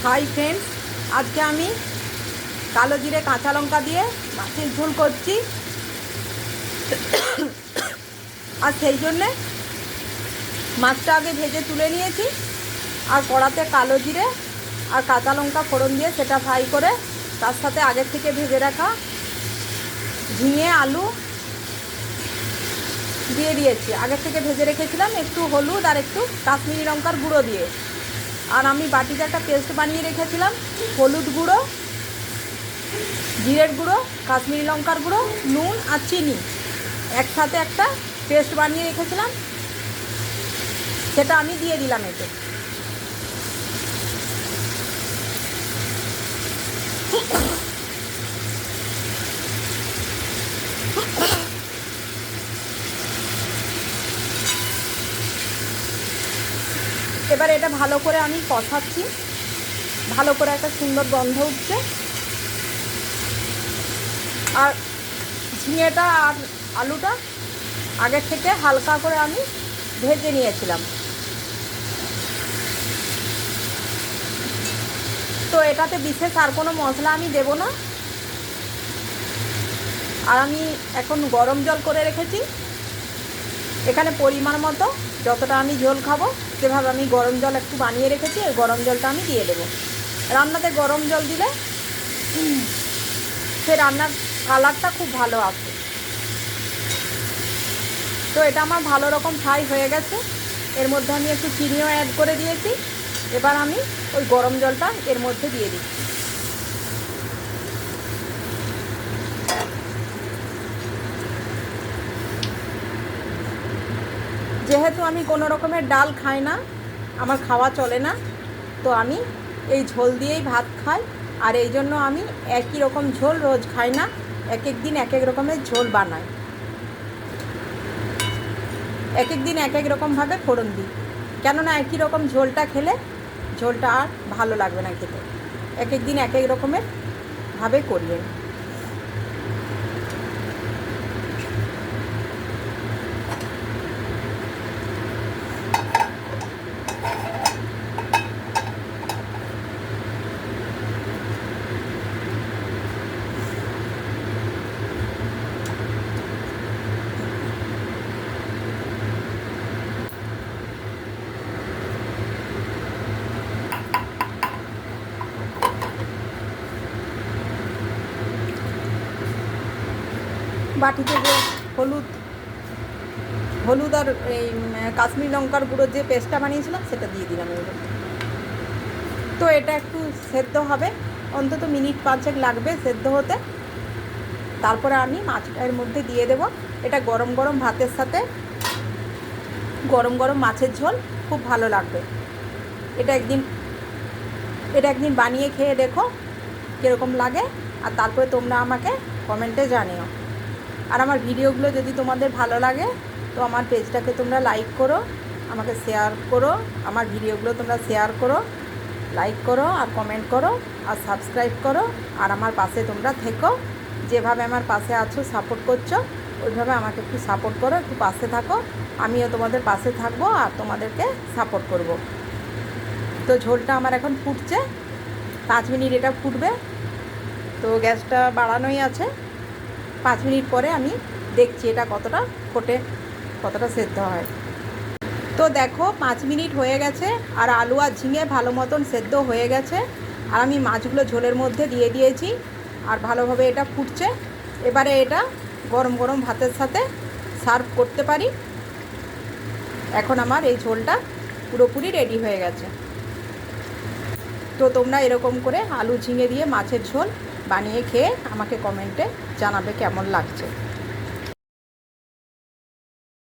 Hi friends, আজকে আমি কালো জিরে কাঁচা লঙ্কা দিয়ে মাছের ঝোল করছি। আর সেই জন্যে মাছটা আগে ভেজে তুলে নিয়েছি, আর কড়াতে কালো জিরে আর কাঁচা লঙ্কা ফোড়ন দিয়ে সেটা ফ্রাই করে তার সাথে আগে থেকে ভেজে রাখা ঝিঙে আলু দিয়ে দিয়েছি। আগে থেকে ভেজে রেখেছিলাম একটু হলুদ আর একটু কাশ্মীরি লঙ্কার গুঁড়ো দিয়ে। আর আমি বাটিতে একটা পেস্ট বানিয়ে রেখেছিলাম, হলুদ গুঁড়ো, জিরের গুঁড়ো, কাশ্মীরি লঙ্কার গুঁড়ো, নুন আর চিনি একসাথে একটা পেস্ট বানিয়ে রেখেছিলাম, সেটা আমি দিয়ে দিলাম এতে। এবার এটা ভালো করে আমি কষাচ্ছি, ভালো করে একটা সুন্দর গন্ধ উঠছে। আর ঝিঙেটা আর আলুটা আগে থেকে হালকা করে আমি ভেজে নিয়েছিলাম। তো এটাতে বিশেষ আর কোনো মশলা আমি দেব না। আর আমি এখন গরম জল করে রেখেছি, এখানে পরিমাণ মতো যতটা আমি ঝোল খাবো সেভাবে আমি গরম জল একটু বানিয়ে রেখেছি, এই গরম জলটা আমি দিয়ে দেবো। রান্নাতে গরম জল দিলে সে রান্নার কালারটা খুব ভালো আসে। তো এটা আমার ভালো রকম ফ্রাই হয়ে গেছে, এর মধ্যে আমি একটু চিনিও অ্যাড করে দিয়েছি। এবার আমি ওই গরম জলটা এর মধ্যে দিয়ে দিচ্ছি। যেহেতু আমি কোনো রকমের ডাল খাই না, আমার খাওয়া চলে না, তো আমি এই ঝোল দিয়েই ভাত খাই। আর এই জন্য আমি একই রকম ঝোল রোজ খাই না, এক এক দিন এক এক রকমের ঝোল বানাই, এক এক দিন এক এক রকমভাবে ফোড়ন দিই। কেননা একই রকম ঝোলটা খেলে ঝোলটা আর ভালো লাগবে না খেতে, এক এক দিন এক এক রকমের ভাবে করি। বাটিতে যে হলুদ আর এই কাশ্মীরি লঙ্কার গুঁড়ো যে পেস্টটা বানিয়েছিলাম সেটা দিয়ে দিলাম এর মধ্যে। তো এটা একটু সেদ্ধ হবে, অন্তত মিনিট 5 লাগবে সেদ্ধ হতে। তারপরে আমি মাছটা এর মধ্যে দিয়ে দেব। এটা গরম গরম ভাতের সাথে গরম গরম মাছের ঝোল খুব ভালো লাগবে। এটা একদিন বানিয়ে খেয়ে দেখো কীরকম লাগে, আর তারপরে তোমরা আমাকে কমেন্টে জানিও। আর আমার ভিডিওগুলো যদি তোমাদের ভালো লাগে তো আমার পেজটাকে তোমরা লাইক করো, আমাকে শেয়ার করো, আমার ভিডিওগুলো তোমরা শেয়ার করো, লাইক করো আর কমেন্ট করো আর সাবস্ক্রাইব করো। আর আমার পাশে তোমরা থেকো, যেভাবে আমার পাশে আছো সাপোর্ট করছো ওইভাবে আমাকে একটু সাপোর্ট করো, একটু পাশে থাকো। আমিও তোমাদের পাশে থাকবো আর তোমাদেরকে সাপোর্ট করব। তো ঝোলটা আমার এখন ফুটছে, 5 মিনিট এটা ফুটবে। তো গ্যাসটা বাড়ানোই আছে, 5 মিনিট পরে আমি দেখছি এটা কতটা ফোটে, কতটা সেদ্ধ হয়। তো দেখো 5 মিনিট হয়ে গেছে আর আলু আর ঝিঙে ভালো মতন সেদ্ধ হয়ে গেছে। আর আমি মাছগুলো ঝোলের মধ্যে দিয়ে দিয়েছি আর ভালোভাবে এটা ফুটছে। এবারে এটা গরম গরম ভাতের সাথে সার্ভ করতে পারি। এখন আমার এই ঝোলটা পুরোপুরি রেডি হয়ে গেছে। তো তোমরা এরকম করে আলু ঝিঙে দিয়ে মাছের ঝোল বানিয়ে খেয়ে আমাকে কমেন্টে জানাবে কেমন লাগছে।